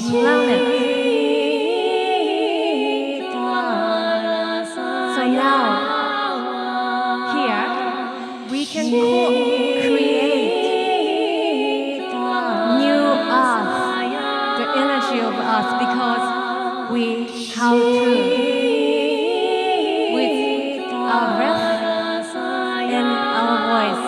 our planet. So now, here, we can create new Earth, the energy of Earth, because we have to, with our breath and our voice.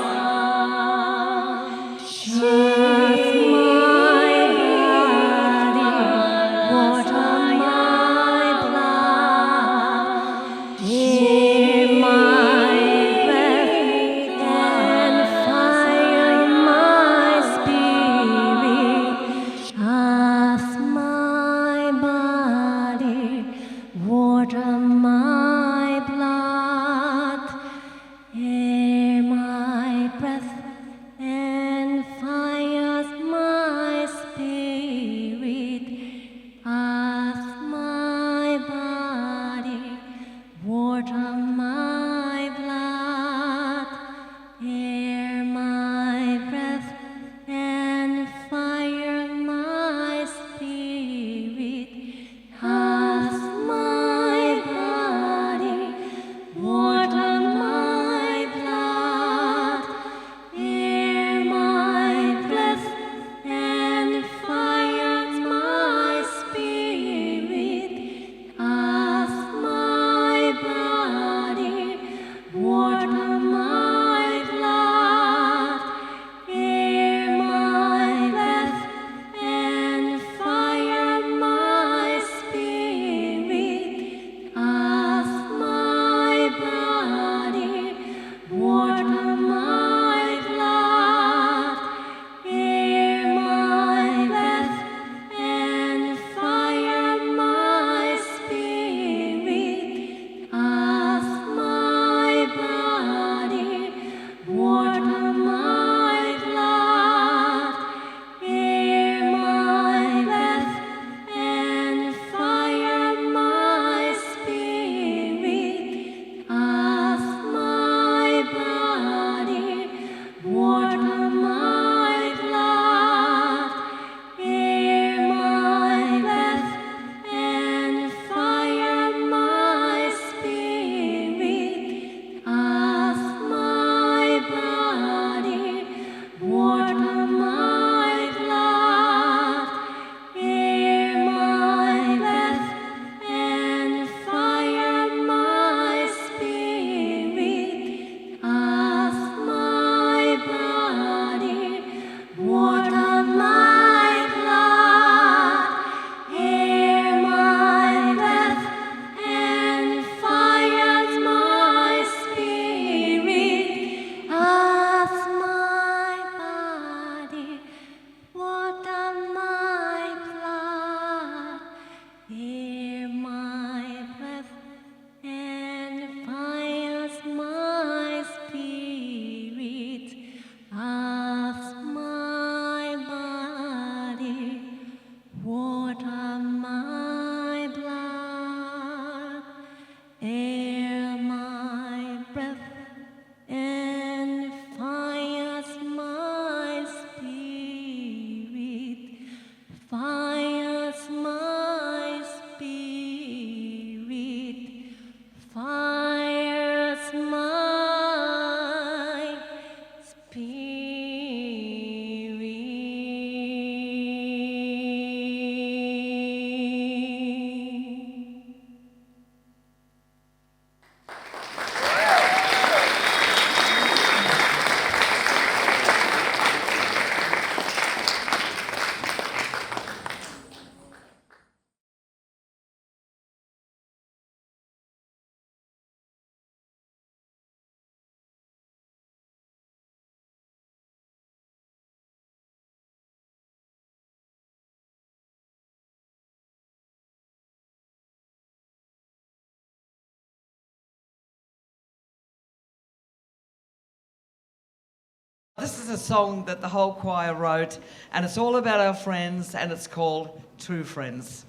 This is a song that the whole choir wrote, and it's all about our friends, and it's called True Friends.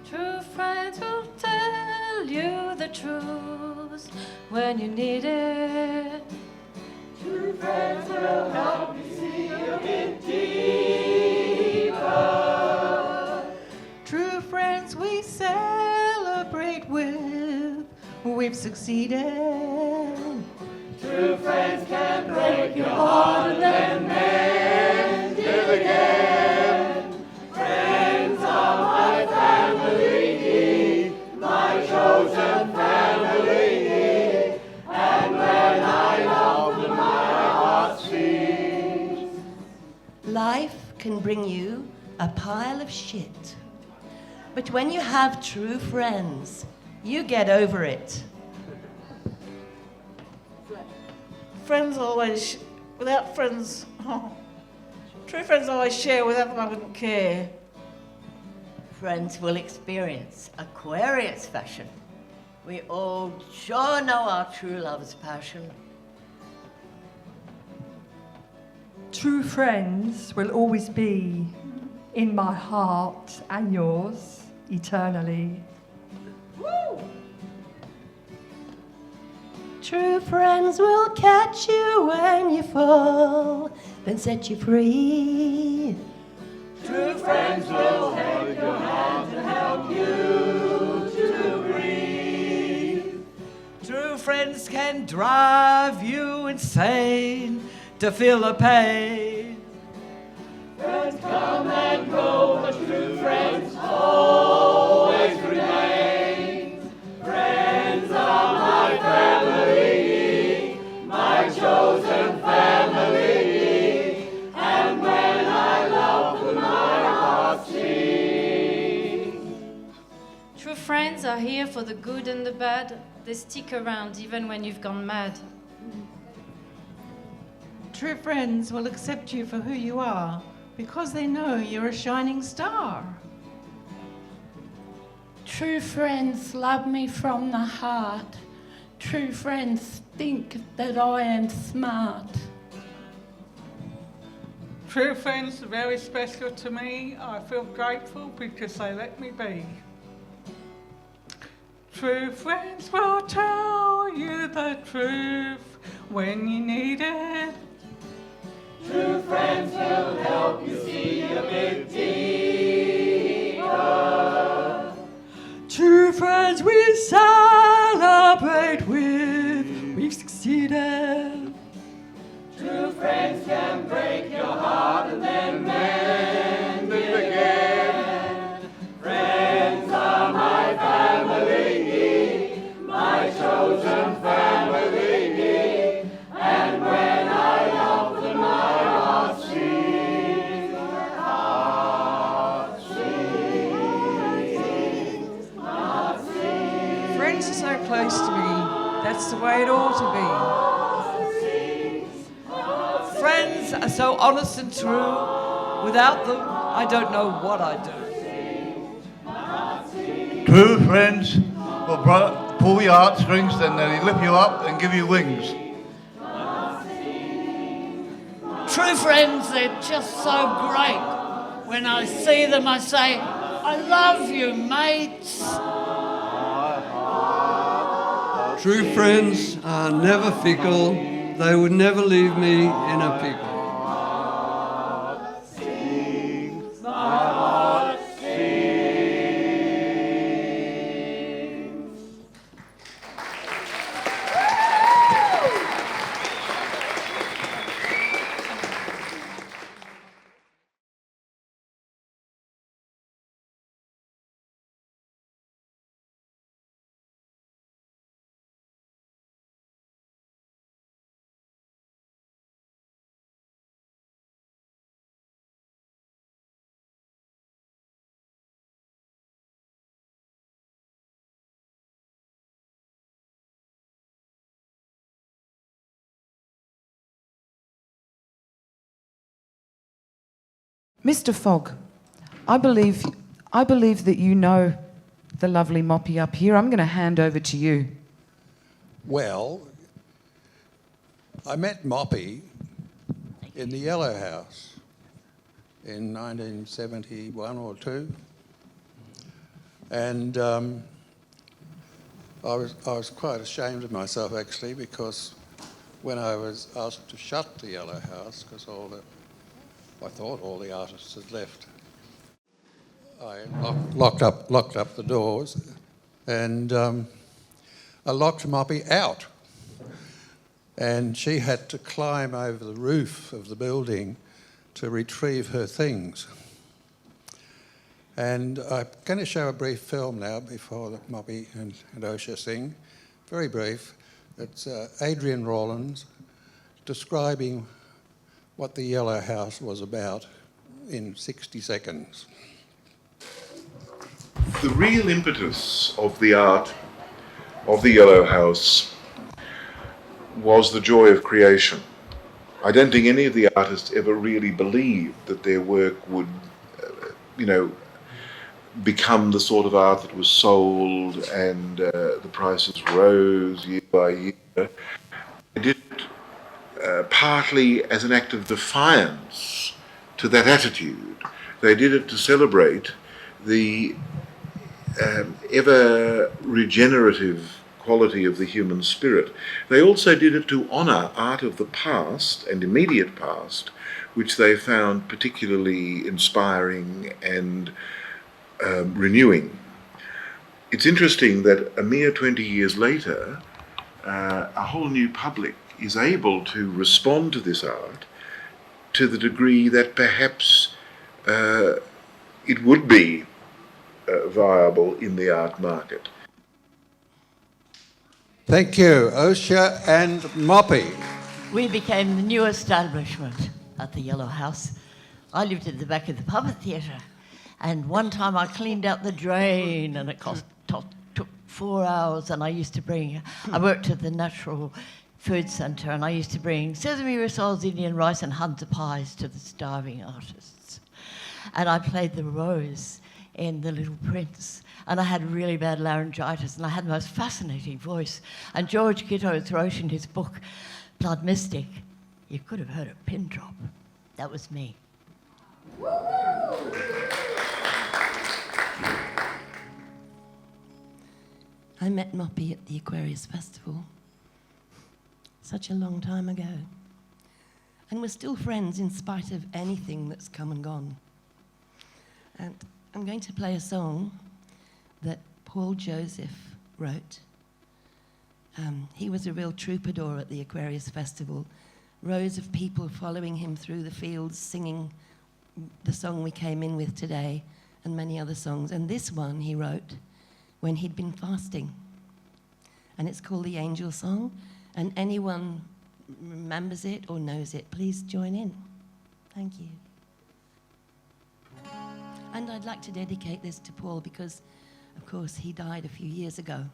True friends will tell you the truth. close when you need it. True friends will help you see a bit deeper. True friends we celebrate with, we've succeeded. True friends can break your heart and then mend it again. Friends are my family, my chosen family, and when I love them, my heart sings. Life can bring you a pile of shit. But when you have true friends, you get over it. Friends always, without friends, true friends always share, without them I wouldn't care. Friends will experience Aquarius fashion. We all sure know our true love's passion. True friends will always be in my heart and yours eternally. True friends will catch you when you fall, then set you free. True friends will hold your hand and help you to breathe. True friends can drive you insane to feel the pain. Friends come and go, but true friends always remain. Friends are my family, my chosen family, and when I love them, my heart sings. True friends are here for the good and the bad. They stick around even when you've gone mad. True friends will accept you for who you are because they know you're a shining star. True friends love me from the heart. True friends think that I am smart. True friends are very special to me. I feel grateful because they let me be. True friends will tell you the truth when you need it. True friends will help you see a bit deeper. True friends we celebrate with, we've succeeded. True friends can break your heart and then mend it again. Friends are my family, my chosen family, and when I love them, my heart sings. Heart sings. Heart sings. Friends are so close to me. That's the way it ought to be. Friends are so honest and true. Without them, I don't know what I'd do. True friends will pull your heartstrings, then they lift you up and give you wings. True friends, they're just so great. When I see them, I say, I love you, mates. True friends are never fickle. They would never leave me in a pickle. Mr. Fogg, I believe that you know the lovely Moppy up here. I'm going to hand over to you. Well, I met Moppy in the Yellow House in 1971 or 2. And I was quite ashamed of myself actually, because when I was asked to shut the Yellow House, because I thought all the artists had left, I locked up the doors, and I locked Moppy out, and she had to climb over the roof of the building to retrieve her things. And I'm going to show a brief film now before Moppy and Osha sing. Very brief. It's Adrian Rawlins describing what the Yellow House was about in 60 seconds. The real impetus of the art of the Yellow House was the joy of creation. I don't think any of the artists ever really believed that their work would, become the sort of art that was sold and the prices rose year by year. They did it partly as an act of defiance to that attitude. They did it to celebrate the ever regenerative quality of the human spirit. They also did it to honour art of the past and immediate past, which they found particularly inspiring and renewing. It's interesting that a mere 20 years later, a whole new public is able to respond to this art to the degree that perhaps it would be viable in the art market. Thank you, Osha and Moppy. We became the new establishment at the Yellow House. I lived at the back of the puppet theatre, and one time I cleaned out the drain, and it took 4 hours, and I worked at the Natural Food Centre, and I used to bring sesame rissoles, Indian rice and hunter pies to the starving artists. And I played the Rose in The Little Prince, and I had really bad laryngitis, and I had the most fascinating voice. And George Gittoes wrote in his book, Blood Mystic, you could have heard a pin drop. That was me. I met Moppy at the Aquarius Festival such a long time ago, and we're still friends in spite of anything that's come and gone. And I'm going to play a song that Paul Joseph wrote. He was a real troubadour at the Aquarius Festival. Rows of people following him through the fields singing the song we came in with today and many other songs. And this one he wrote when he'd been fasting. And it's called The Angel Song. And anyone remembers it or knows it, please join in. Thank you. And I'd like to dedicate this to Paul because, of course, he died a few years ago.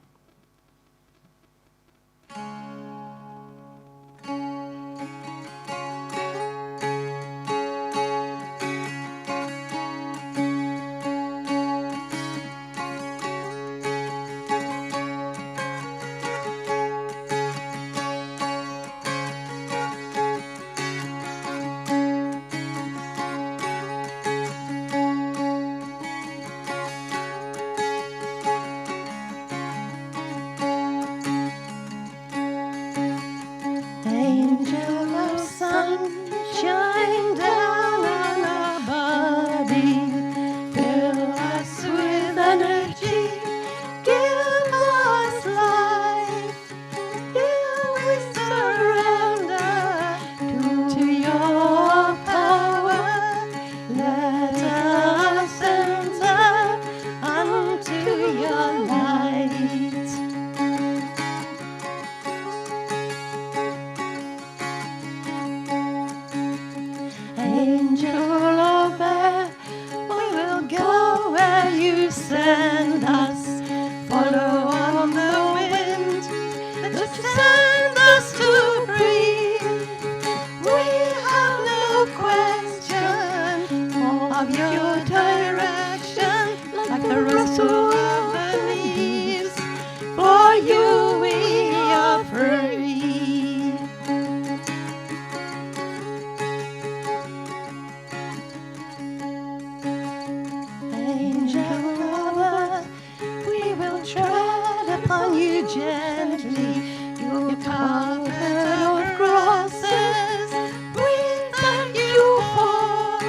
gently your carpet of grasses. We thank you for.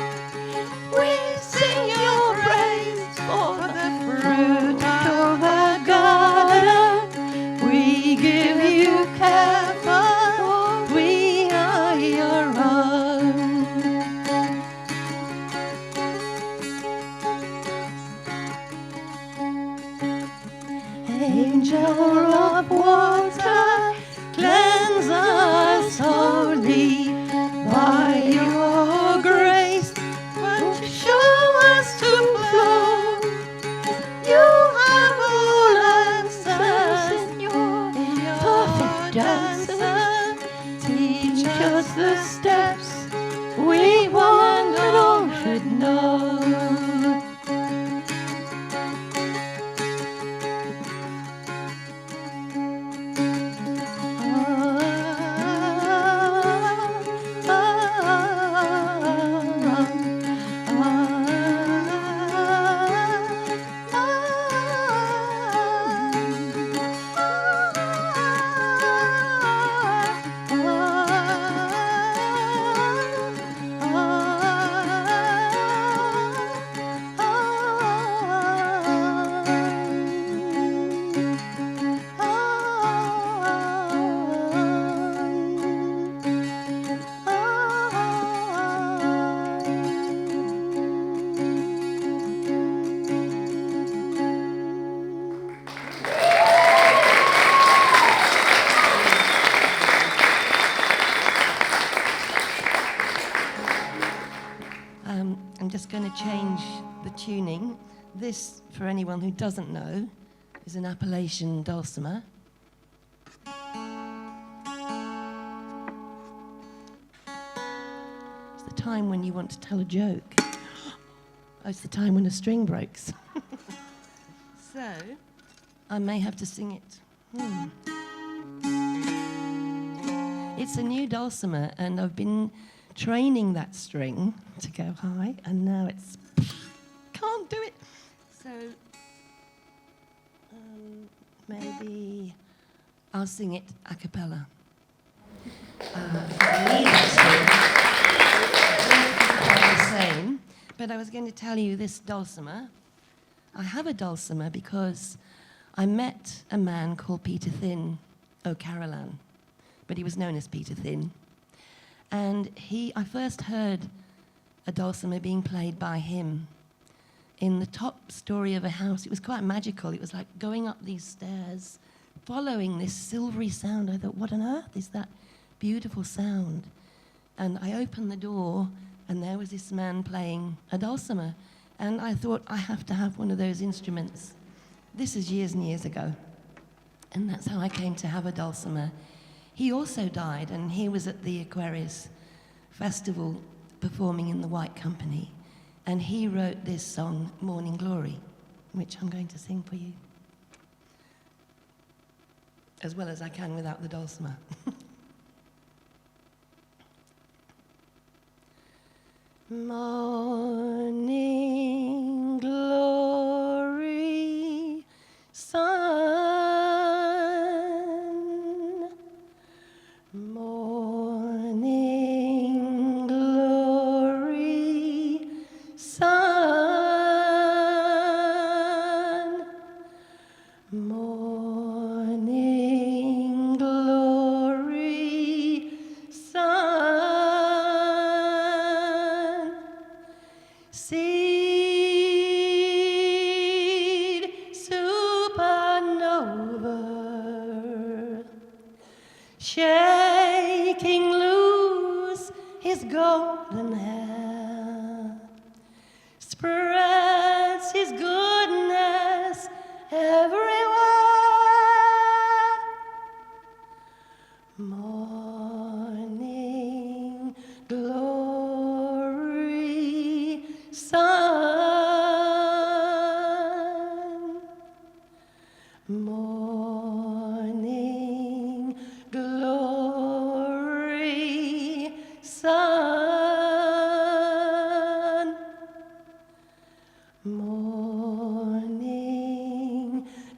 We sing your praise for the fruit of the garden. We give you care for. We are your own. Angel of water, cleanse us wholly by your grace. Won't you show us to flow? You have all answers in your perfect dancer. Teach us the steps we one and all should know. I'm just going to change the tuning. This, for anyone who doesn't know, is an Appalachian dulcimer. It's the time when you want to tell a joke. Oh, it's the time when a string breaks. So, I may have to sing it. It's a new dulcimer, and I've been training that string to go high, and now it's can't do it. So maybe I'll sing it a cappella. The same, but I was going to tell you this dulcimer. I have a dulcimer because I met a man called Peter Thin O'Carolan, but he was known as Peter Thin. And I first heard a dulcimer being played by him in the top story of a house. It was quite magical. It was like going up these stairs, following this silvery sound. I thought, what on earth is that beautiful sound? And I opened the door, and there was this man playing a dulcimer. And I thought, I have to have one of those instruments. This is years and years ago. And that's how I came to have a dulcimer. He also died, and he was at the Aquarius festival performing in the White Company. And he wrote this song, Morning Glory, which I'm going to sing for you. As well as I can without the dulcimer. Morning glory, sun. Morning glory, sun. Morning glory, sun. Seed supernova, shaking loose his golden hair, spreads his goodness everywhere. Morning glory, sun. Morning glory, sun. Morning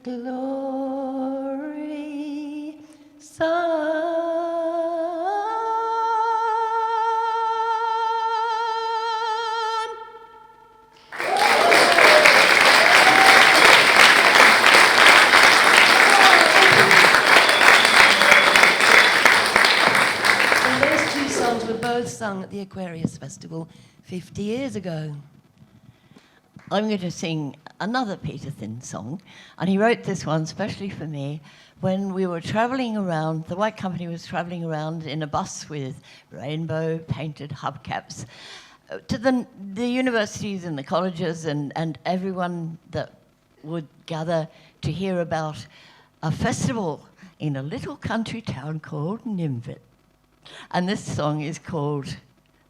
glory, both sung at the Aquarius Festival 50 years ago. I'm going to sing another Peter Thin song, and he wrote this one especially for me when we were travelling around. The White Company was travelling around in a bus with rainbow painted hubcaps to the universities and the colleges and everyone that would gather to hear about a festival in a little country town called Nimvit. And this song is called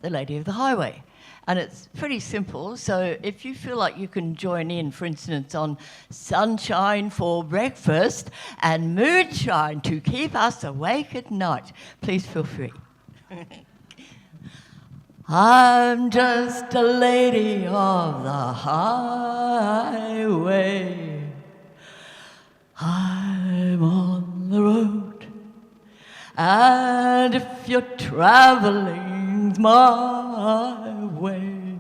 The Lady of the Highway. And it's pretty simple, so if you feel like you can join in, for instance, on sunshine for breakfast and moonshine to keep us awake at night, please feel free. I'm just a lady of the highway. I'm on the road. And if you're traveling my way,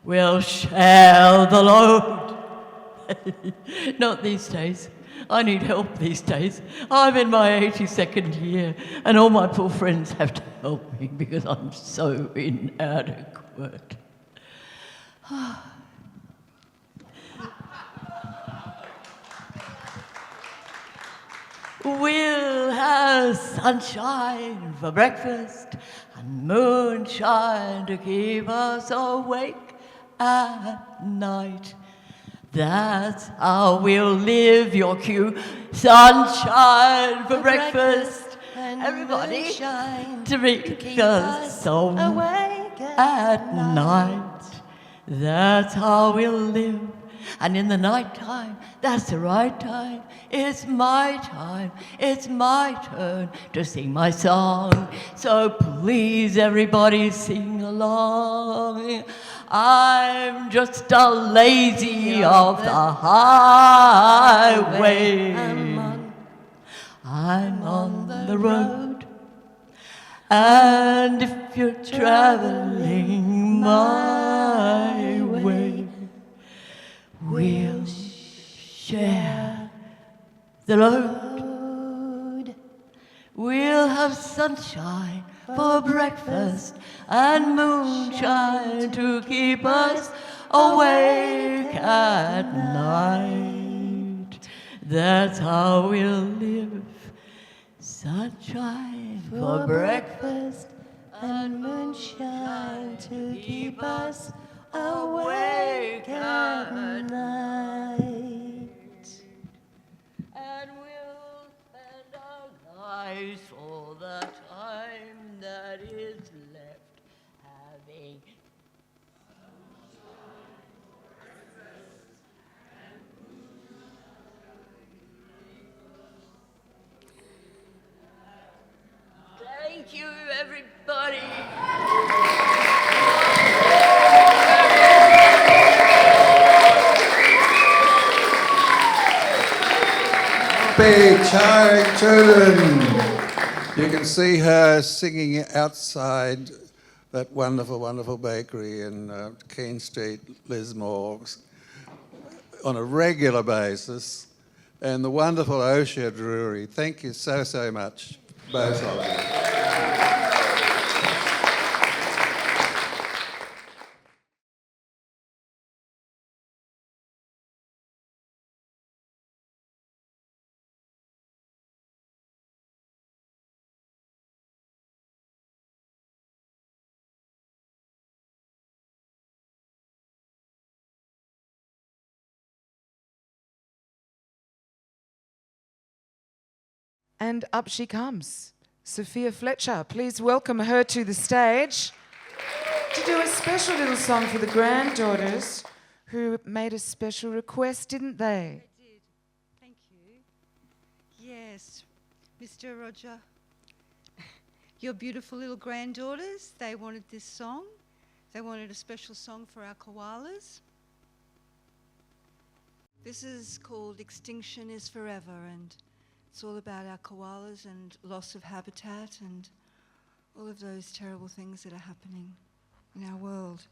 we'll share the load. Not these days. I need help these days. I'm in my 82nd year, and all my poor friends have to help me because I'm so inadequate. We'll have sunshine for breakfast and moonshine to keep us awake at night. That's how we'll live your cue. Sunshine for breakfast, and everybody, moonshine to keep us awake at night. That's how we'll live. And in the night time, that's the right time. It's my time. It's my turn to sing my song. So please, everybody, sing along. I'm just a lazy of the highway. I'm on the road. And if you're traveling my way, we'll share the load. We'll have sunshine for breakfast and moonshine to keep us awake at night. That's how we'll live. Sunshine for breakfast and moonshine to keep us awake at night. And we'll spend our lives all the time that is left having Thank you, everybody. Big Chai Children. You can see her singing outside that wonderful, wonderful bakery in Keene Street, Lismore, on a regular basis, and the wonderful Osha Brewery. Thank you so, so much, both of you. And up she comes. Sophia Fletcher, please welcome her to the stage to do a special little song for the granddaughters who made a special request, didn't they? They did. Thank you. Yes, Mr. Roger, your beautiful little granddaughters, they wanted this song. They wanted a special song for our koalas. This is called Extinction is Forever, and it's all about our koalas and loss of habitat and all of those terrible things that are happening in our world.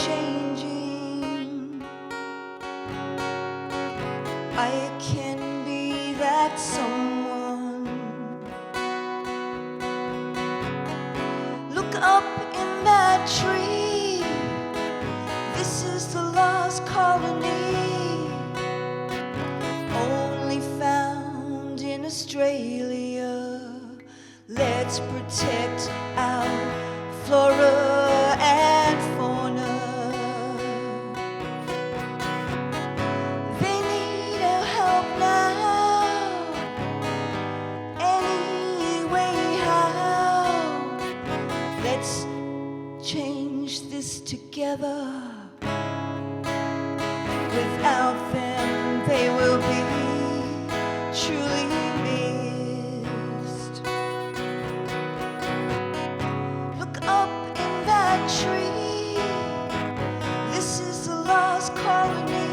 changing. I can be that someone. Look up in that tree. This is the lost colony, only found in Australia. Let's protect our flora and fauna. They need our help now. Anyway, how? Let's change this together. Without them, they will be truly missed. Look up in that tree. This is the lost colony,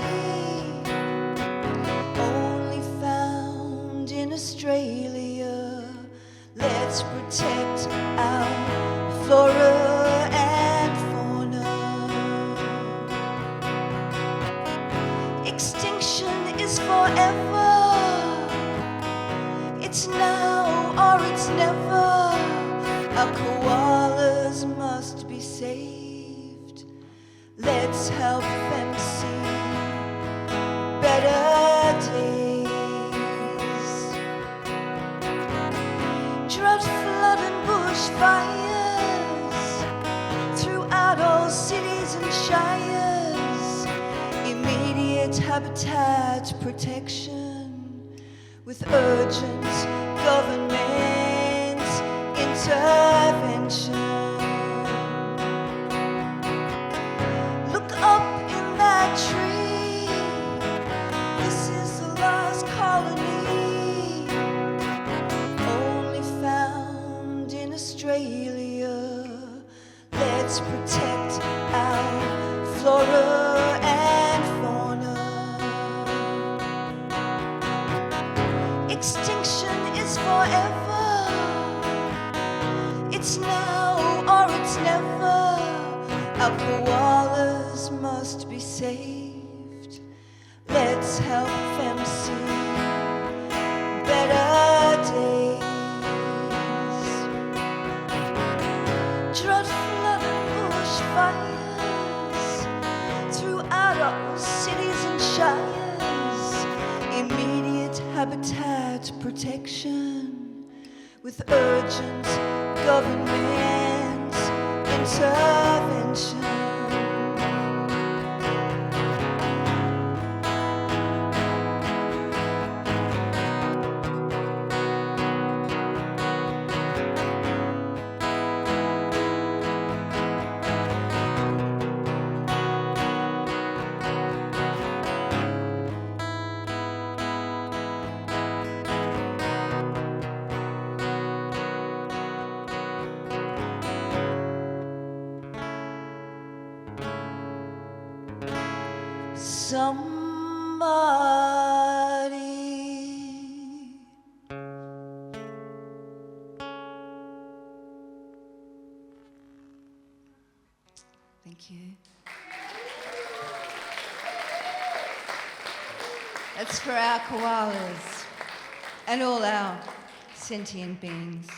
only found in Australia. Let's protect our flora and fauna. Extinction is forever. It's now or it's never. Our koalas must be saved. Let's help them see better days. Drought, flood and bushfires throughout all cities and shires. Immediate habitat protection with urgent government intervention. Look up in that tree. This is the lost colony, only found in Australia. Let's protect our flora and fauna. Extinction is forever. It's now or it's never. Our koalas must be saved. Let's help them see better days. Drought, flood and bushfires throughout all cities and shires. Immediate habitat protection with urgent government intervention. Somebody thank you. That's for our koalas and all our sentient beings.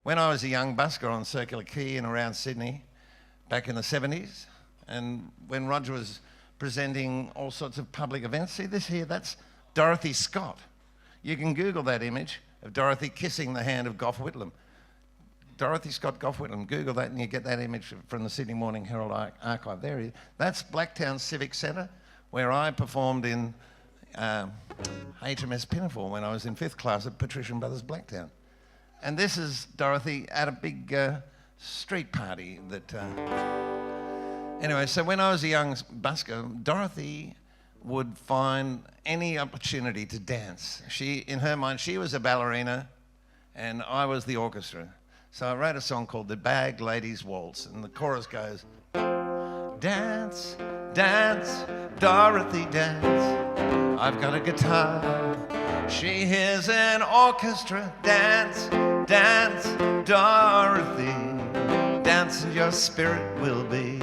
When I was a young busker on Circular Quay and around Sydney, back in the 70s, and when Roger was presenting all sorts of public events, see this here, that's Dorothy Scott. You can Google that image of Dorothy kissing the hand of Gough Whitlam. Dorothy Scott Gough Whitlam, Google that and you get that image from the Sydney Morning Herald archive. There he is. That's Blacktown Civic Centre, where I performed in HMS Pinafore when I was in 5th class at Patrician Brothers Blacktown. And this is Dorothy at a big street party that... Anyway, so when I was a young busker, Dorothy would find any opportunity to dance. In her mind, she was a ballerina and I was the orchestra. So I wrote a song called The Bag Ladies Waltz, and the chorus goes, dance, dance, Dorothy, dance. I've got a guitar, she hears an orchestra. Dance, dance, Dorothy, dance and your spirit will be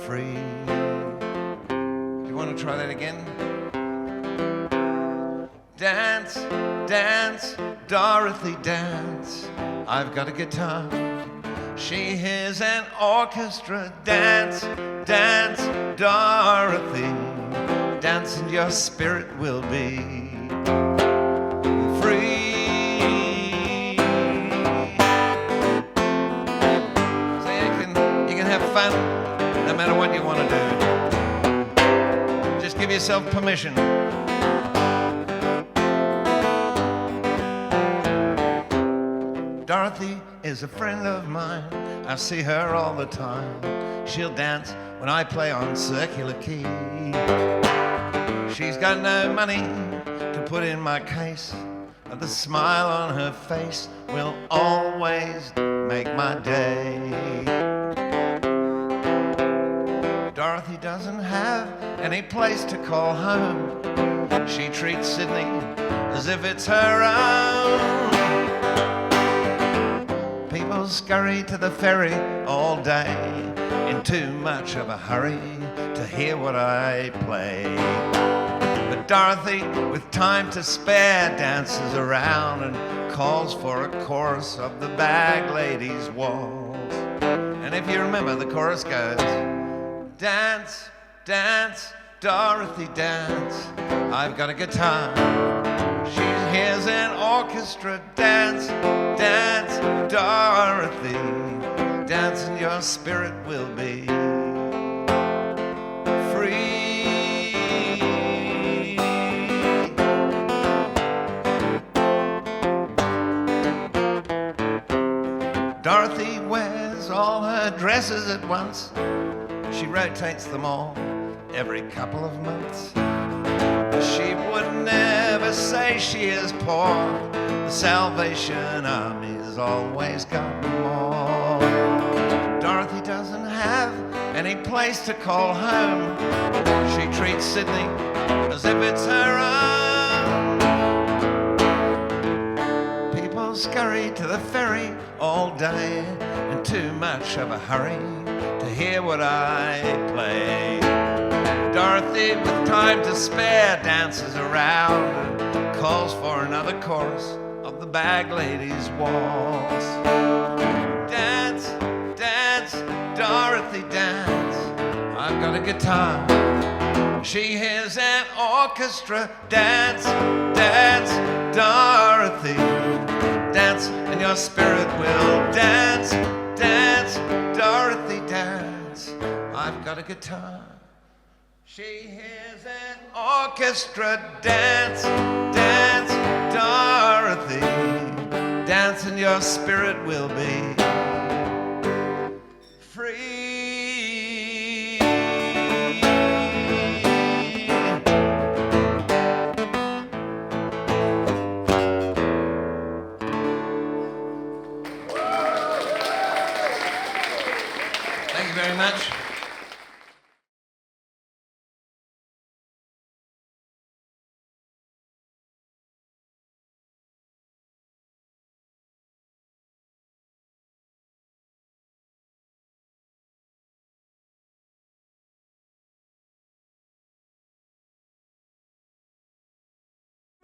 free. Do you want to try that again? Dance, dance, Dorothy, dance. I've got a guitar, she hears an orchestra. Dance, dance, Dorothy, dance and your spirit will be free. So you can have fun no matter what you want to do. Just give yourself permission. Dorothy is a friend of mine, I see her all the time. She'll dance when I play on circular key. She's got no money to put in my case, but the smile on her face will always make my day. Dorothy doesn't have any place to call home. She treats Sydney as if it's her own. People scurry to the ferry all day in too much of a hurry to hear what I play. But Dorothy, with time to spare, dances around and calls for a chorus of the Bag Ladies Waltz. And if you remember, the chorus goes, dance, dance, Dorothy, dance. I've got a guitar, she hears an orchestra. Dance, dance, Dorothy, dance and your spirit will be free. Dorothy wears all her dresses at once. She rotates them all every couple of months. She would never say she is poor. The Salvation Army's always got more. Dorothy doesn't have any place to call home. She treats Sydney as if it's her own. People scurry to the ferry all day in too much of a hurry to hear what I play. Dorothy, with time to spare, dances around and calls for another chorus of the Bag Ladies Waltz. Dance, dance, Dorothy, dance. I've got a guitar, she hears an orchestra. Dance, dance, Dorothy, dance and your spirit will dance. Dance, Dorothy, dance. I've got a guitar, she hears an orchestra. Dance, dance, Dorothy, dance and your spirit will be free. Thank you very much.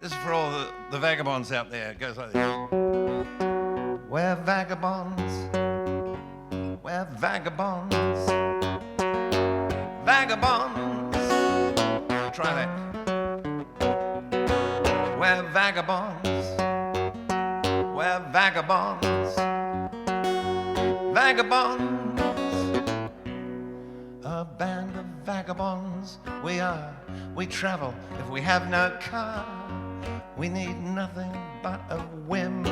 This is for all the vagabonds out there. It goes like this. We're vagabonds, we're vagabonds, vagabonds. Try that. We're vagabonds, we're vagabonds, vagabonds. A band of vagabonds we are. We travel if we have no car. We need nothing but a whim.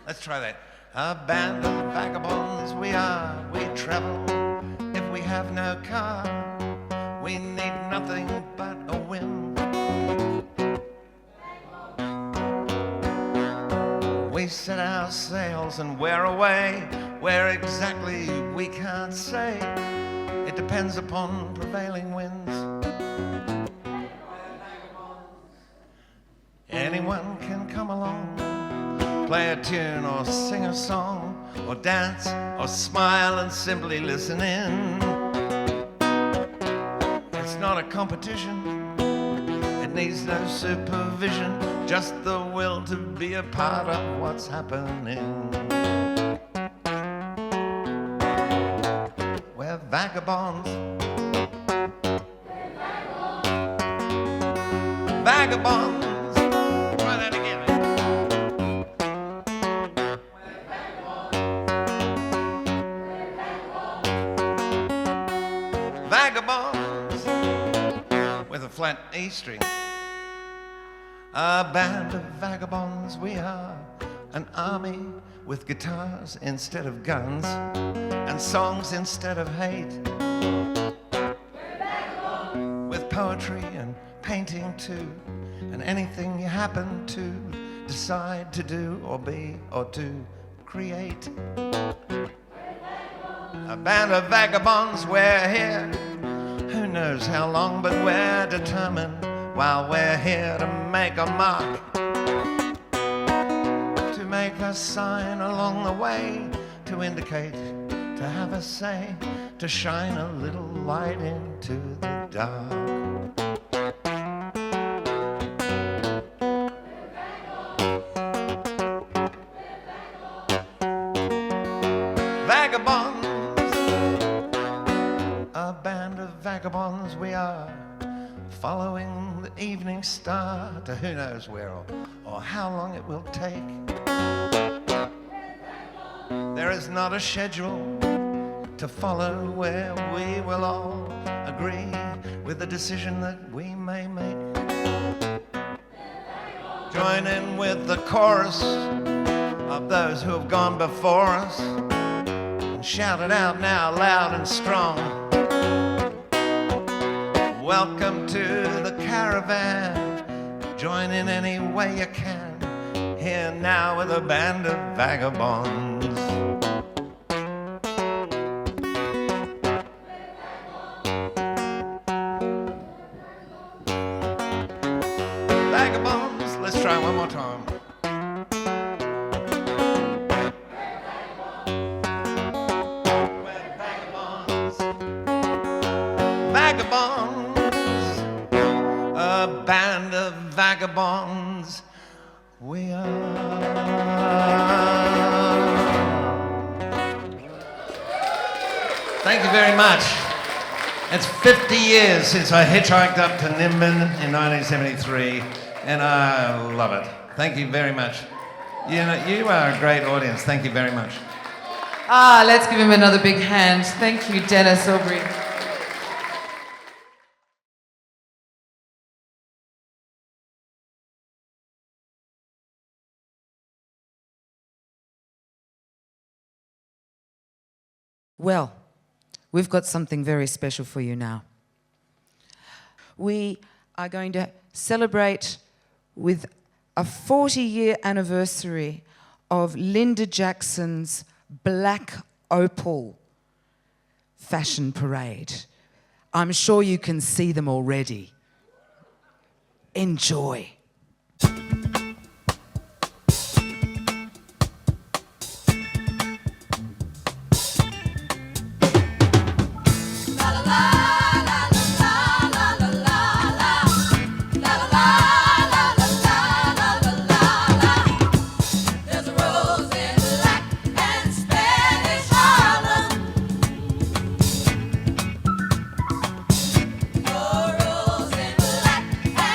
Let's try that. A band of vagabonds we are. We travel if we have no car. We need nothing but a whim. we set our sails and we're away. Where exactly we can't say. It depends upon prevailing winds. Anyone can come along, play a tune or sing a song, or dance or smile and simply listen in. It's not a competition, it needs no supervision, just the will to be a part of what's happening. We're vagabonds. Vagabonds. Try that again. Vagabonds with a flat E string. A band of vagabonds we are, an army with guitars instead of guns and songs instead of hate. With poetry and painting too, and anything you happen to decide to do or be or to create. A band of vagabonds, we're here. Who knows how long, but we're determined while we're here to make a mark, to make a sign along the way, to indicate, to have a say, to shine a little light into the dark. Vagabonds, a band of vagabonds we are, following the evening star to who knows where or how long it will take. There is not a schedule to follow where we will all agree with the decision that we may make. Join in with the chorus of those who have gone before us and shout it out now loud and strong. Welcome to the caravan. Join in any way you can. Here now with a band of vagabonds. Vagabonds, let's try one more time. Vagabonds, a band of vagabonds we are. Thank you very much. It's 50 years since I hitchhiked up to Nimbin in 1973, and I love it. Thank you very much. You know, you are a great audience. Thank you very much. Ah, let's give him another big hand. Thank you, Dennis Aubrey. Well, we've got something very special for you now. We are going to celebrate with a 40-year anniversary of Linda Jackson's Black Opal fashion parade. I'm sure you can see them already. Enjoy.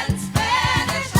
Spanish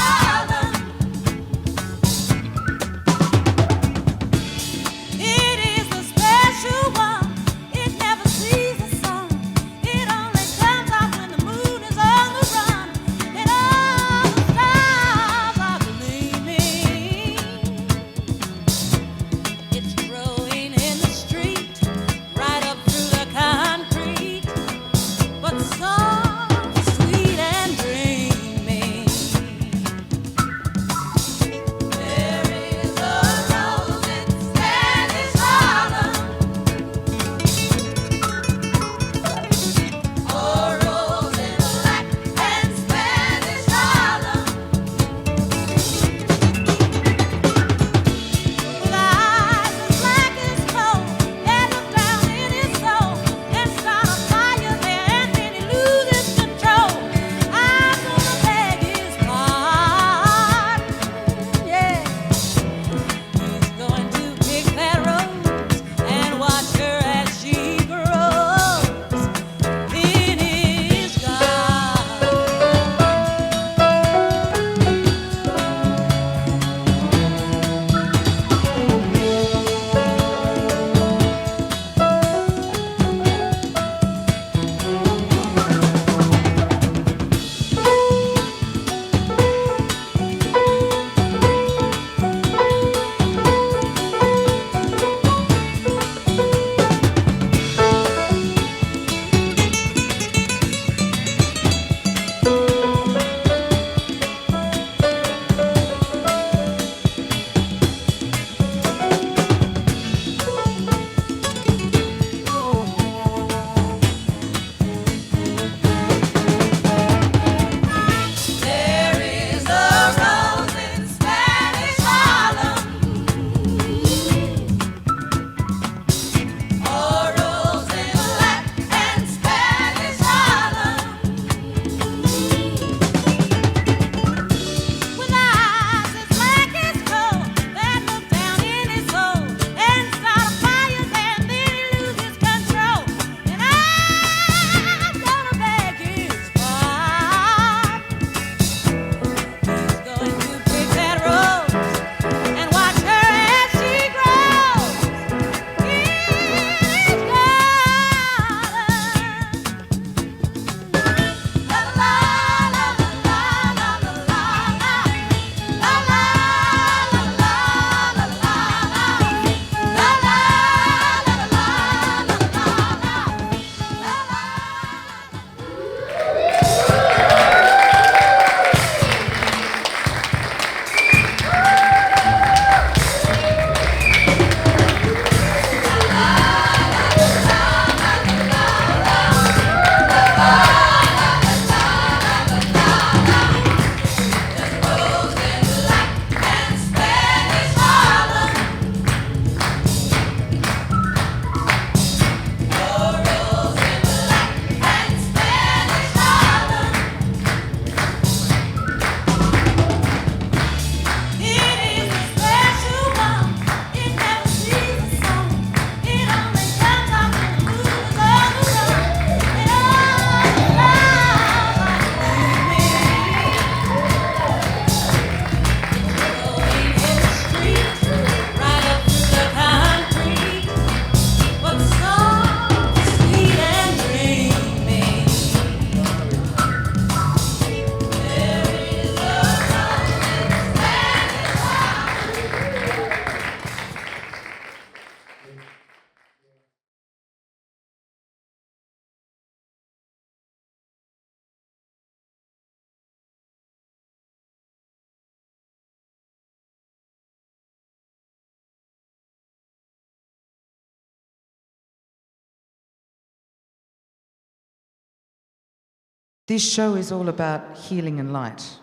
This show is all about healing and light,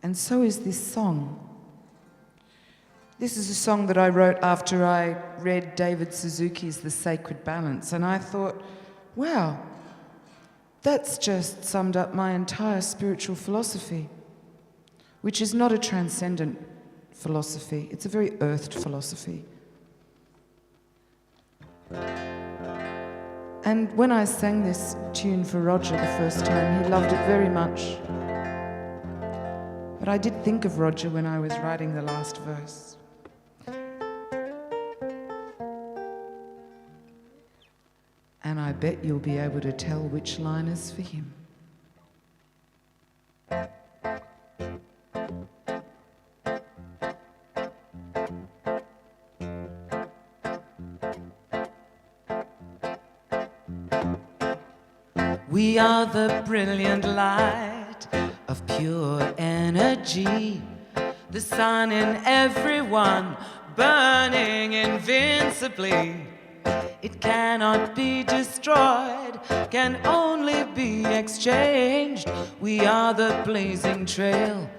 and so is this song. This is a song that I wrote after I read David Suzuki's The Sacred Balance, and I thought, wow, that's just summed up my entire spiritual philosophy, which is not a transcendent philosophy, it's a very earthed philosophy. And when I sang this tune for Roger the first time, he loved it very much. But I did think of Roger when I was writing the last verse. And I bet you'll be able to tell which line is for him. We are the brilliant light of pure energy, the sun in everyone burning invincibly. It cannot be destroyed, can only be exchanged. We are the blazing trail,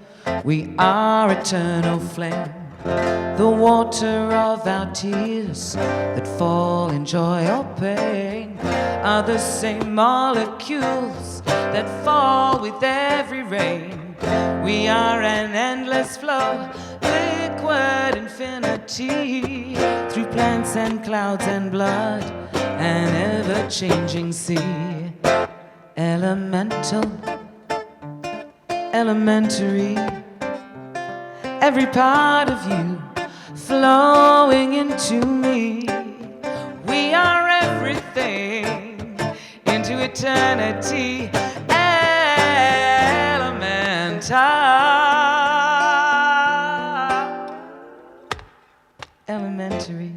we are eternal flame, the water of our tears that fall in joy or pain are the same molecules that fall with every rain. We are an endless flow, liquid infinity, through plants and clouds and blood, an ever-changing sea. Elemental, elementary, every part of you flowing into me. We are everything into eternity, elementary.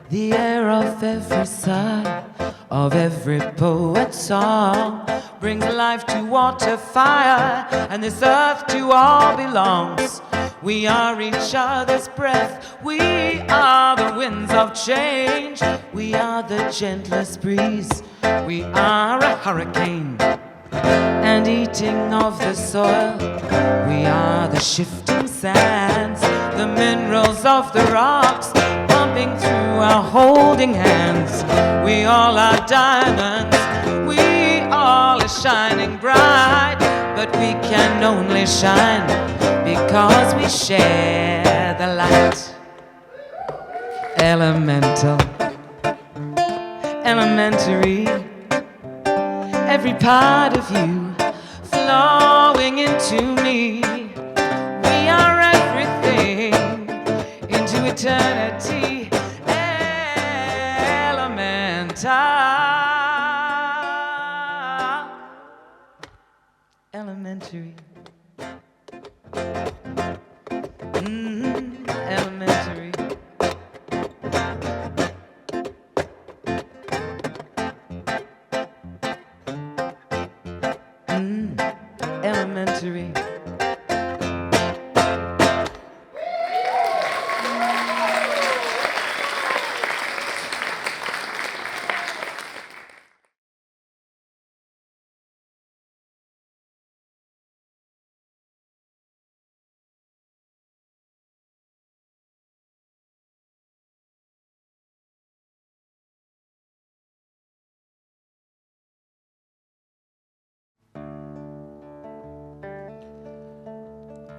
The air of every sigh, of every poet's song, brings life to water, fire, and this earth to all belongs. We are each other's breath, we are the winds of change, we are the gentlest breeze, we are a hurricane, and eating of the soil, we are the shifting sands, the minerals of the rocks, pumping through our holding hands. We all are diamonds, we all are shining bright, but we can only shine because we share the light. Elemental, elementary, every part of you flowing into me. We are everything into eternity. Elementary. Elementary. Elementary.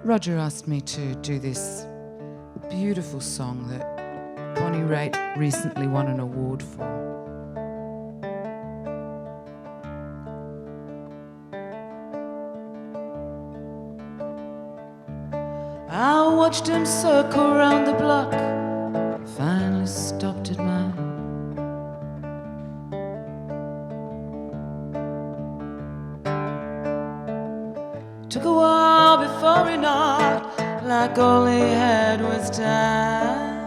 Roger asked me to do this beautiful song that Bonnie Raitt recently won an award for. I watched him circle round the block, finally stopped at mine. Took a while before he knocked, like all he had was time.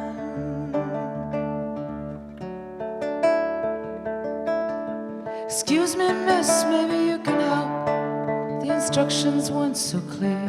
Excuse me, miss, maybe you can help. The instructions weren't so clear.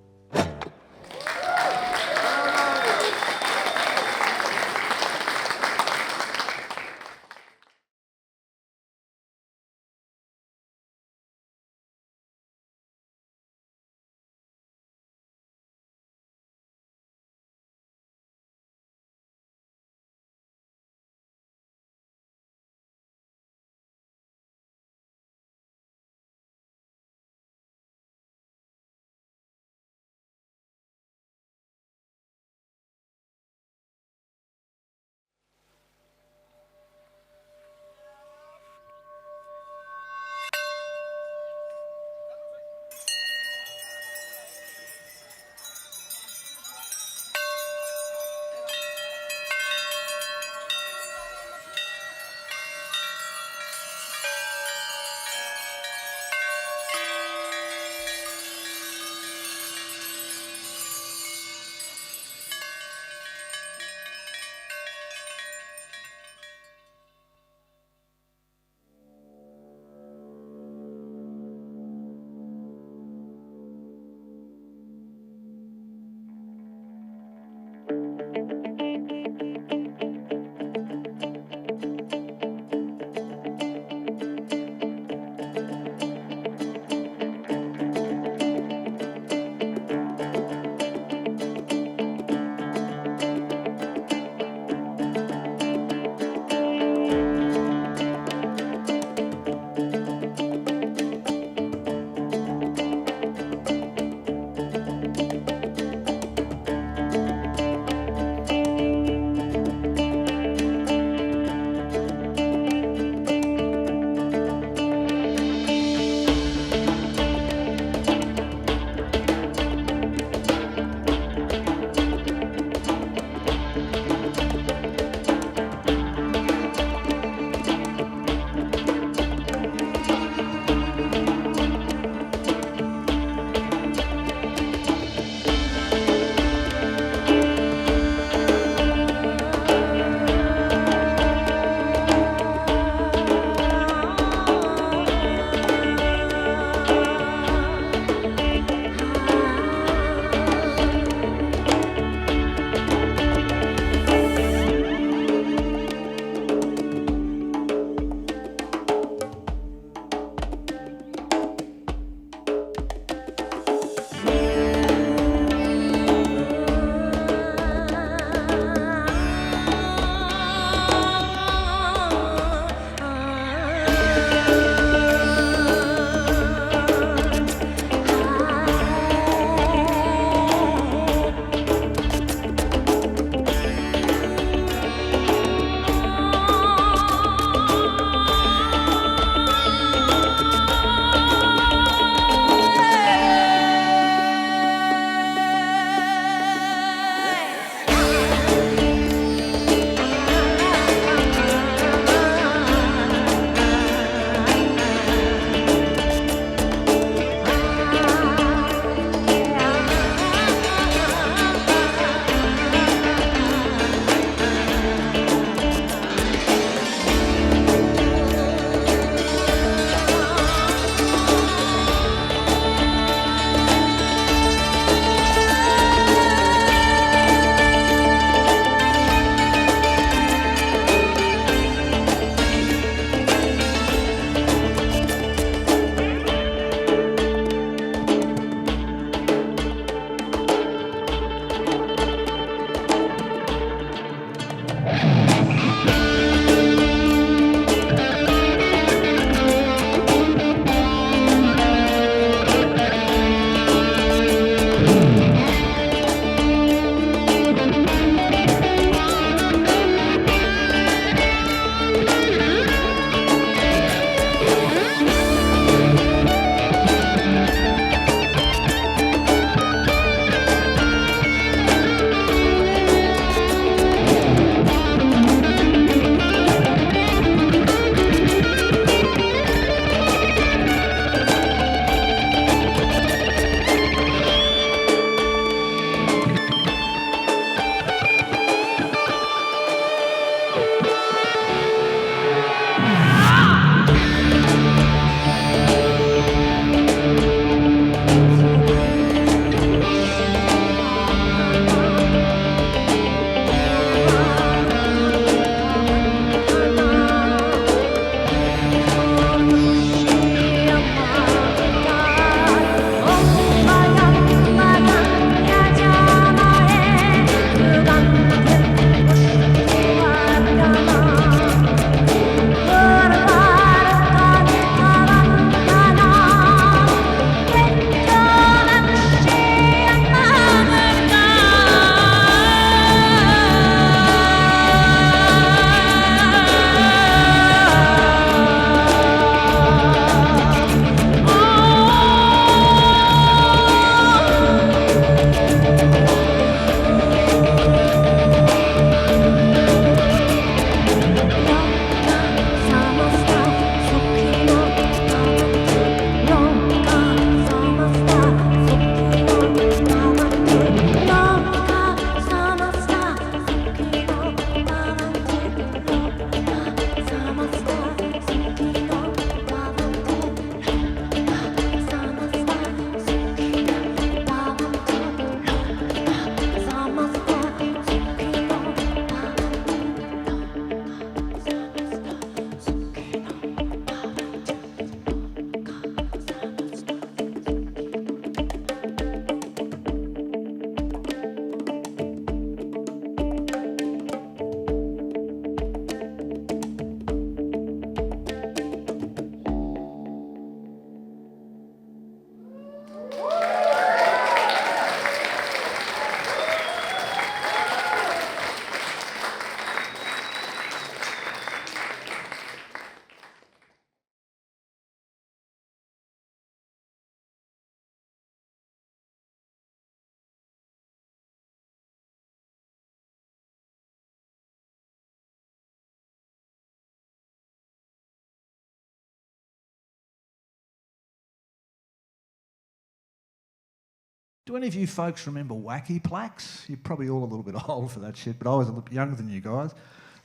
Do any of you folks remember wacky plaques? You're probably all a little bit old for that shit, but I was a little bit younger than you guys.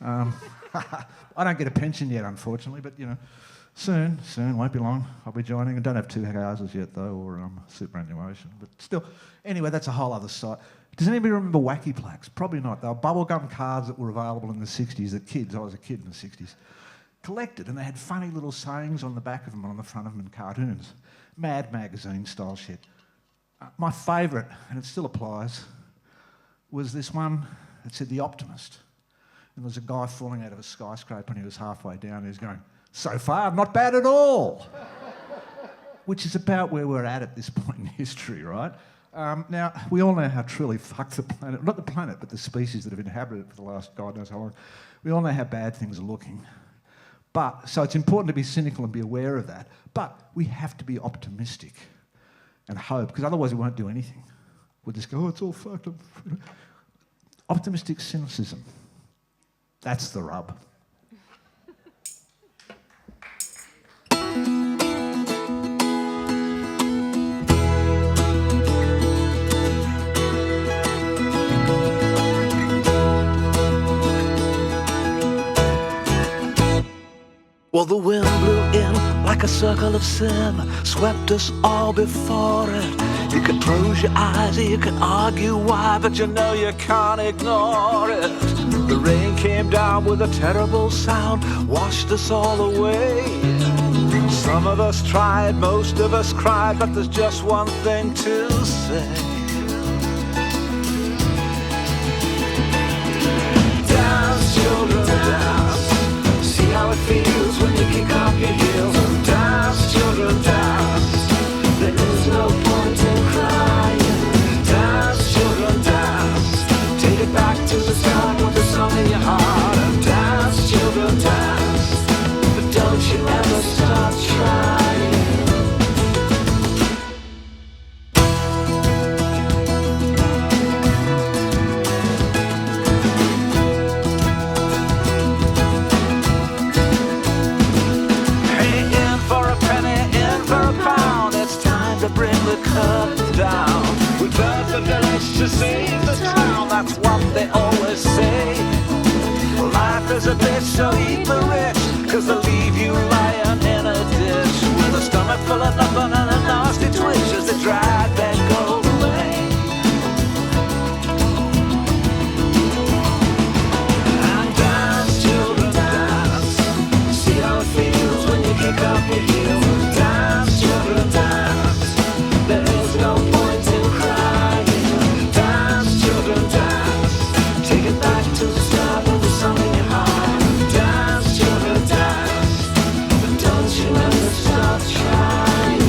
I don't get a pension yet, unfortunately, but, you know, soon, won't be long, I'll be joining. I don't have 2 houses yet, though, or superannuation, but still. Anyway, that's a whole other site. Does anybody remember wacky plaques? Probably not. They were bubblegum cards that were available in the 60s that kids, I was a kid in the 60s, collected, and they had funny little sayings on the back of them and on the front of them and cartoons. Mad Magazine style shit. My favourite, and it still applies, was this one that said The Optimist. And there was a guy falling out of a skyscraper and he was halfway down and he was going, "So far, not bad at all." Which is about where we're at this point in history, right? Now, we all know how truly fucked the planet, not the planet, but the species that have inhabited it for the last God knows how long. We all know how bad things are looking. So it's important to be cynical and be aware of that. But we have to be optimistic and hope, because otherwise we won't do anything. We'll just go, "Oh, it's all fucked up." Optimistic cynicism. That's the rub. Well, the wind blew in like a circle of sin, swept us all before it. You can close your eyes, you can argue why, but you know you can't ignore it. The rain came down with a terrible sound, washed us all away. Some of us tried, most of us cried, but there's just one thing to say. Dance, children, dance. See how it feels when you kick up your heels. Dance, children, dance. There is no point in crying. Dance, children, dance. Take it back to the start with the song in your heart. And dance, children, dance. But don't you ever stop trying. Bring the curtain down. We burn the village to save the town. That's what they always say. Life is a bitch, so eat the rich, 'cause they'll leave you lying in a ditch with a stomach full of nothing and a nasty twitch as they drag their gold away. And dance, children, dance. See how it feels when you kick up your heels. Dance, children, dance. There is no point in crying. Dance, children, dance. Take it back to the start with the song in your heart. Dance, children, dance. But don't you ever stop trying.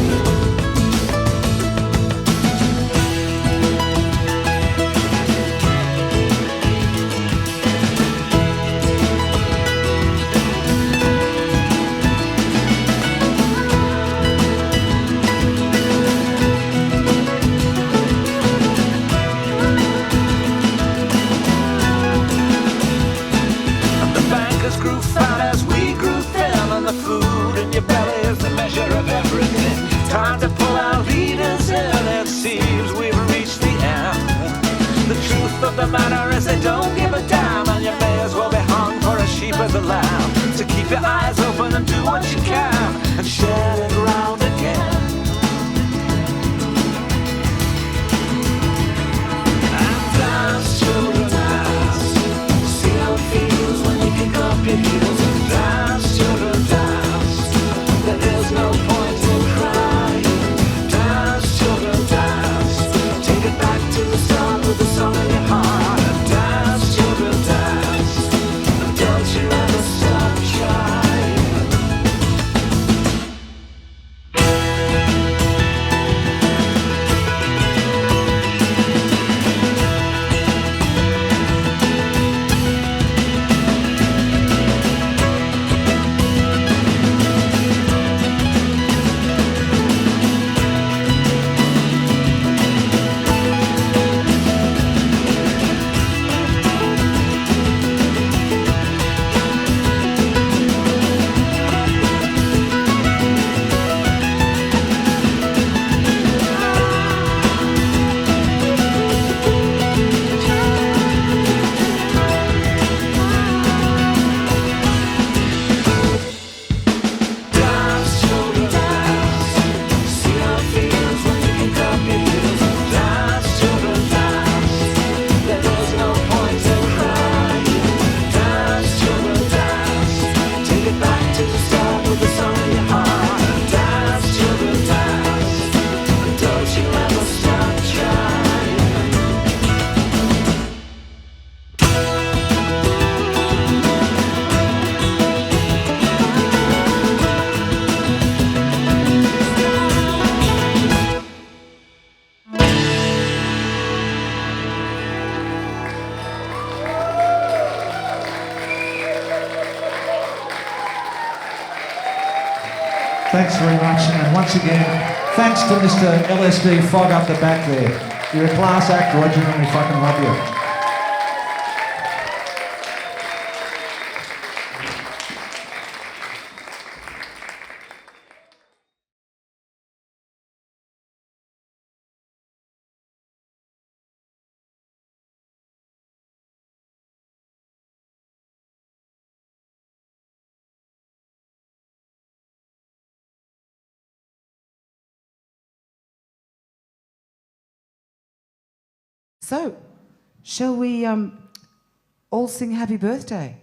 Grew fat as we grew thin, and the food in your belly is the measure of everything. Time to pull our leaders in. It seems we've reached the end. The truth of the matter is they don't give a damn, and you may as well be hung for a sheep as a lamb. So keep your eyes open and do what you can, and share it round again. And dance, children, dance. See how it feels when you kick up your heels. And dance, children, dance. There is no point in crying. Dance, children, dance. Take it back to the start with the song in your heart. And dance, children, dance. And don't you ever stop trying. Thanks very much. And once again, thanks to Mr. LSD Fog up the back there. You're a class act, Roger, and we fucking love you. So, shall we all sing happy birthday?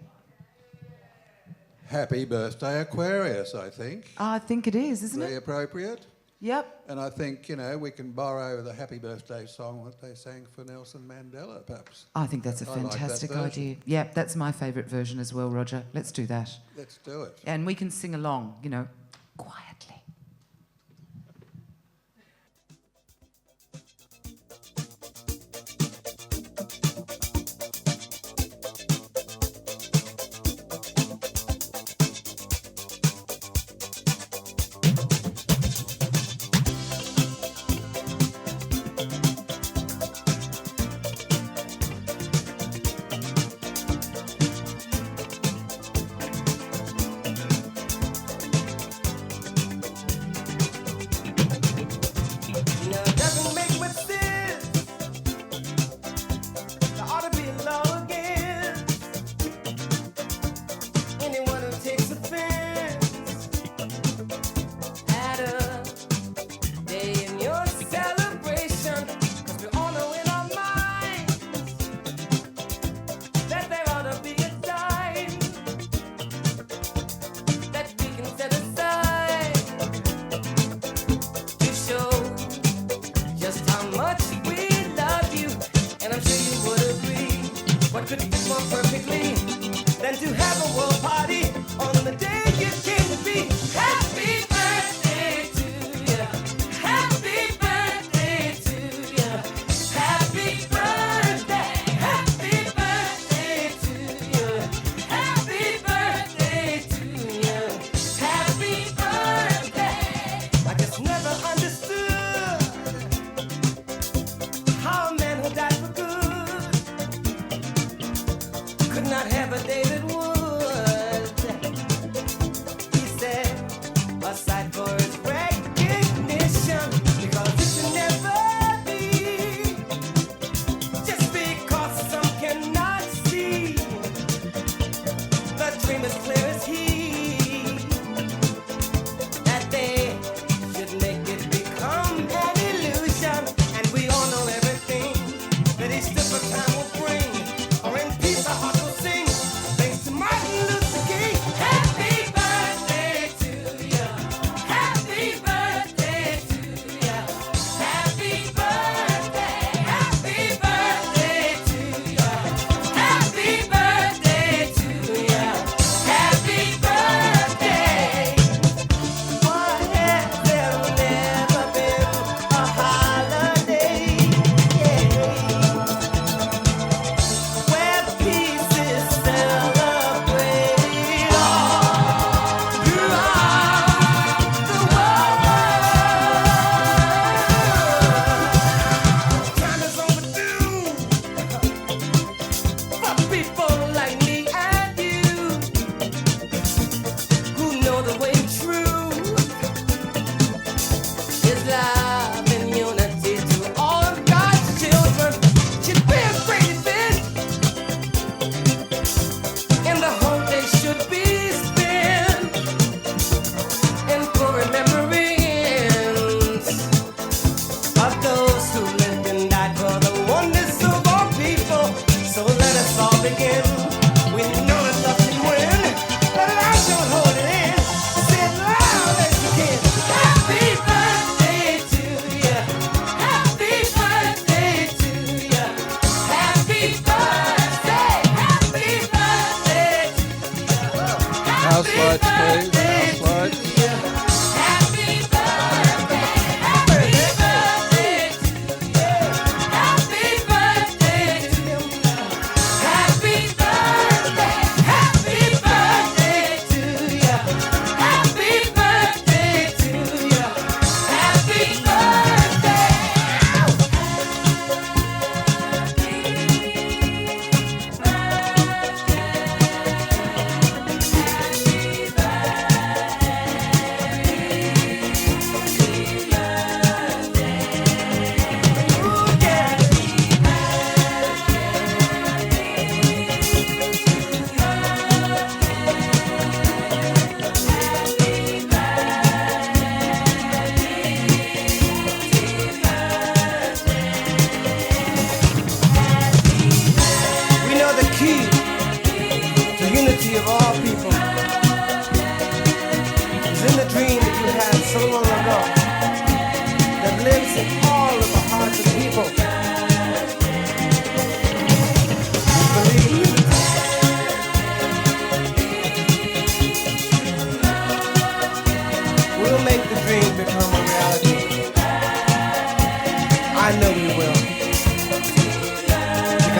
Happy birthday, Aquarius, I think. I think it is, isn't Very it? appropriate. Yep. And I think, you know, we can borrow the happy birthday song that they sang for Nelson Mandela, perhaps. I think that's a I like that fantastic version. idea. Yep, that's my favourite version as well, Roger. Let's do that. Let's do it. And we can sing along, you know, quietly. That each different time will bring, or in peace our heart will sing.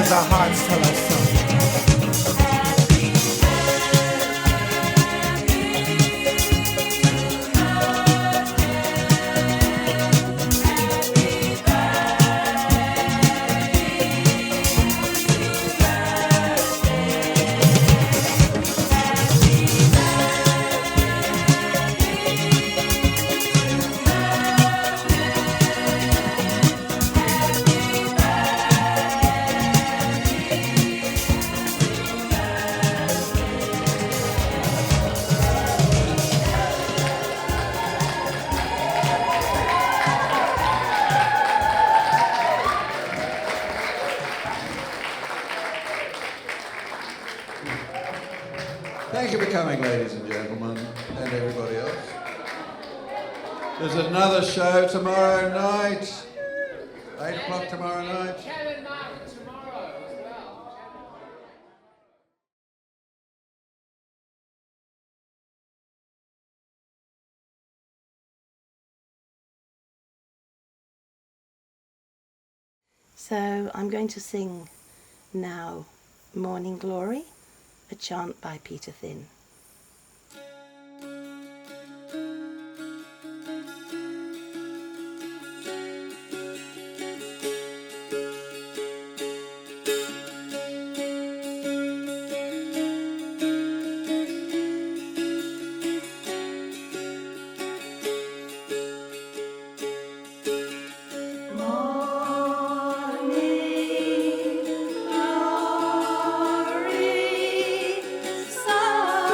as our hearts tell us so. Thank you for coming, ladies and gentlemen, and everybody else. There's another show tomorrow night, 8 o'clock tomorrow night. So I'm going to sing now Morning Glory, a chant by Peter Thin. Sun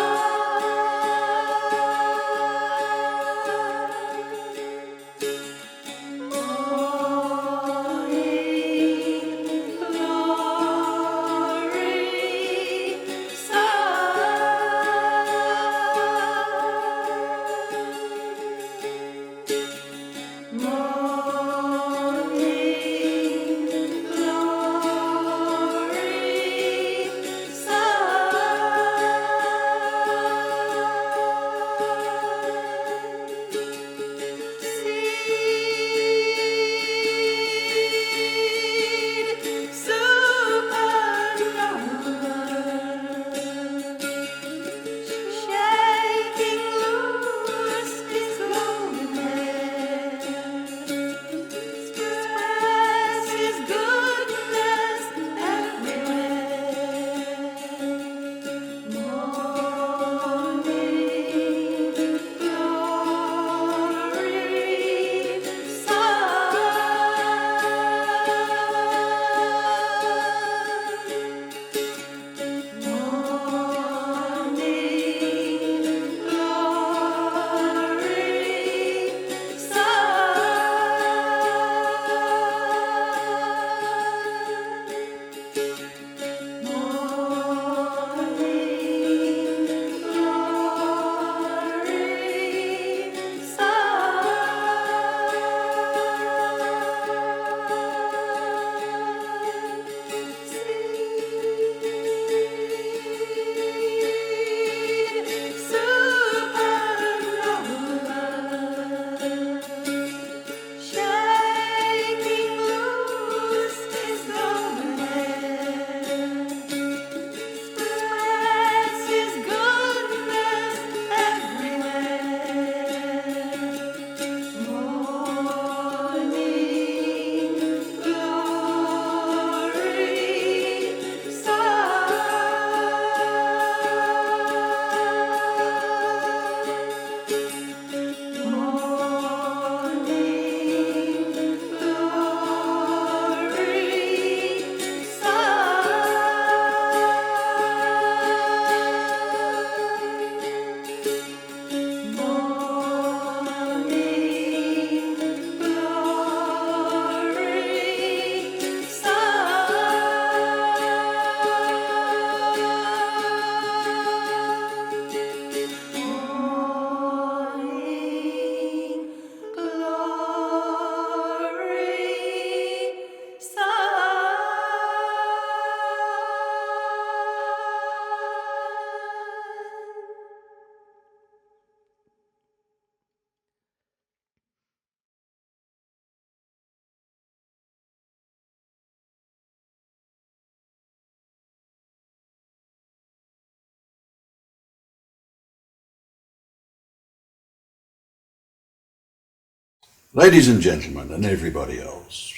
Ladies and gentlemen, and everybody else,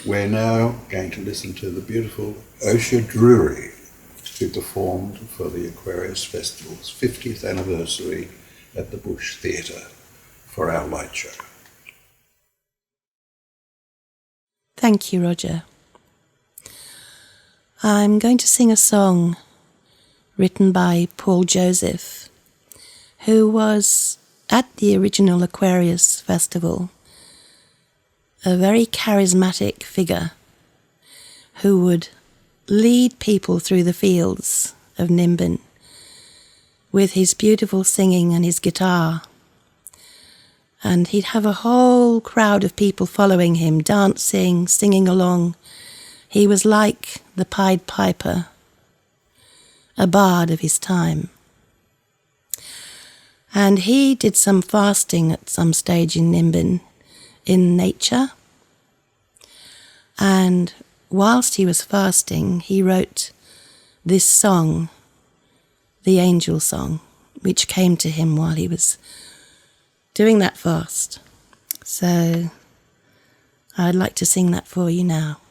we're now going to listen to the beautiful Osha Drury, who performed for the Aquarius Festival's 50th anniversary at the Bush Theatre for our light show. Thank you, Roger. I'm going to sing a song written by Paul Joseph, who was at the original Aquarius Festival a very charismatic figure who would lead people through the fields of Nimbin with his beautiful singing and his guitar. And he'd have a whole crowd of people following him, dancing, singing along. He was like the Pied Piper, a bard of his time. And he did some fasting at some stage in Nimbin, in nature. And whilst he was fasting, he wrote this song, the Angel Song, which came to him while he was doing that fast. So I'd like to sing that for you now.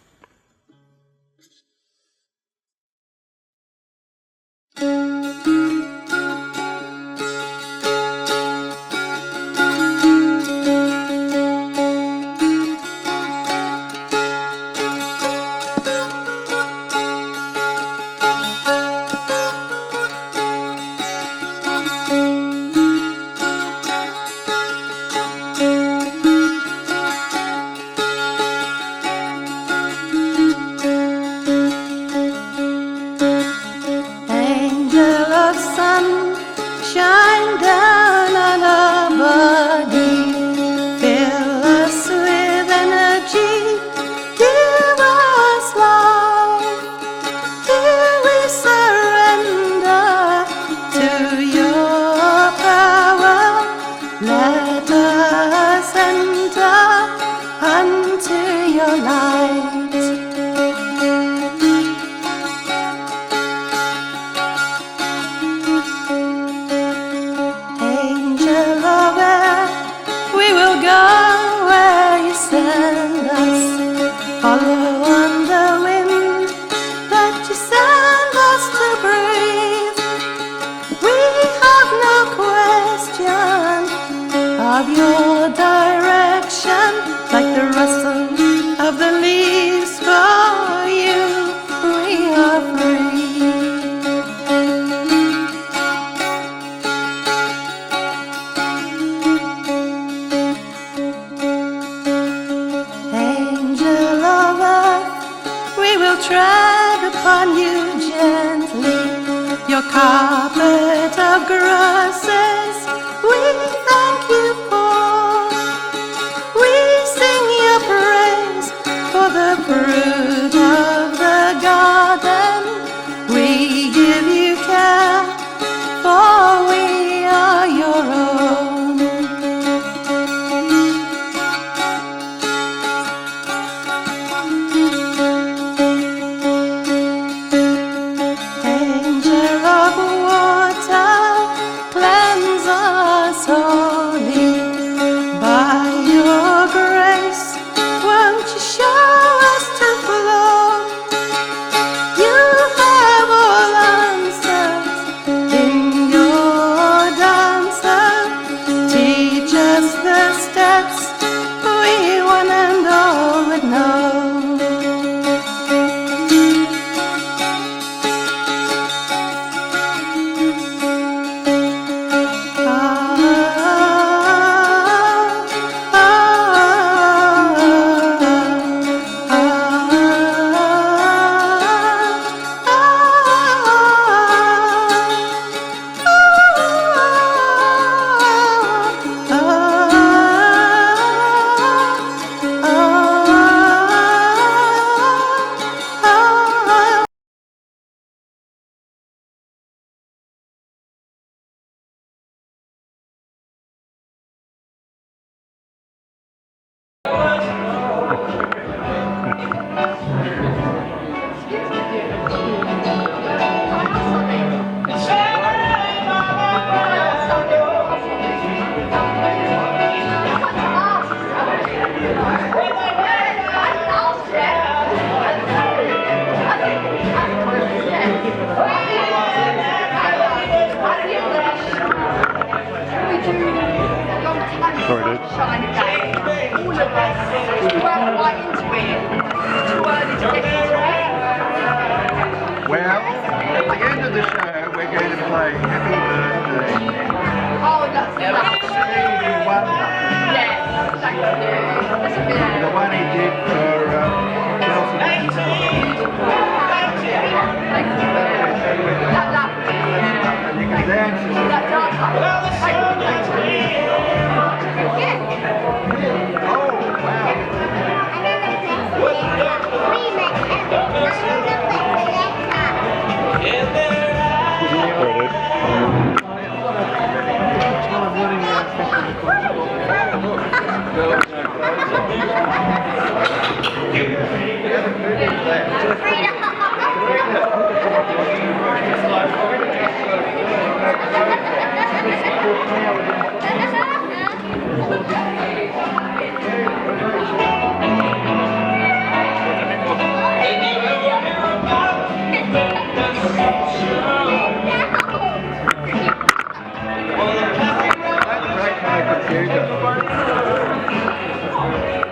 shine a day. All of us weren't quite into it. Too early to get into it. Well, at the end of the show, we're going to play Happy Birthday. Oh, that's lovely. Stevie Wonder. Yes, thank you. That's a bit. The one he did for Chelsea. And you can dance.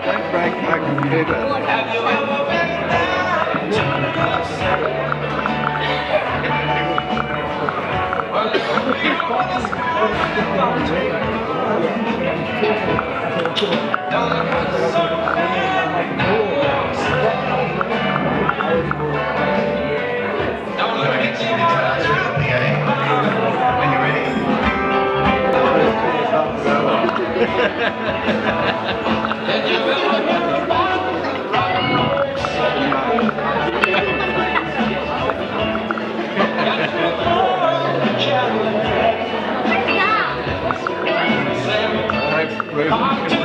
Don't break my computer. When you're ready. Right,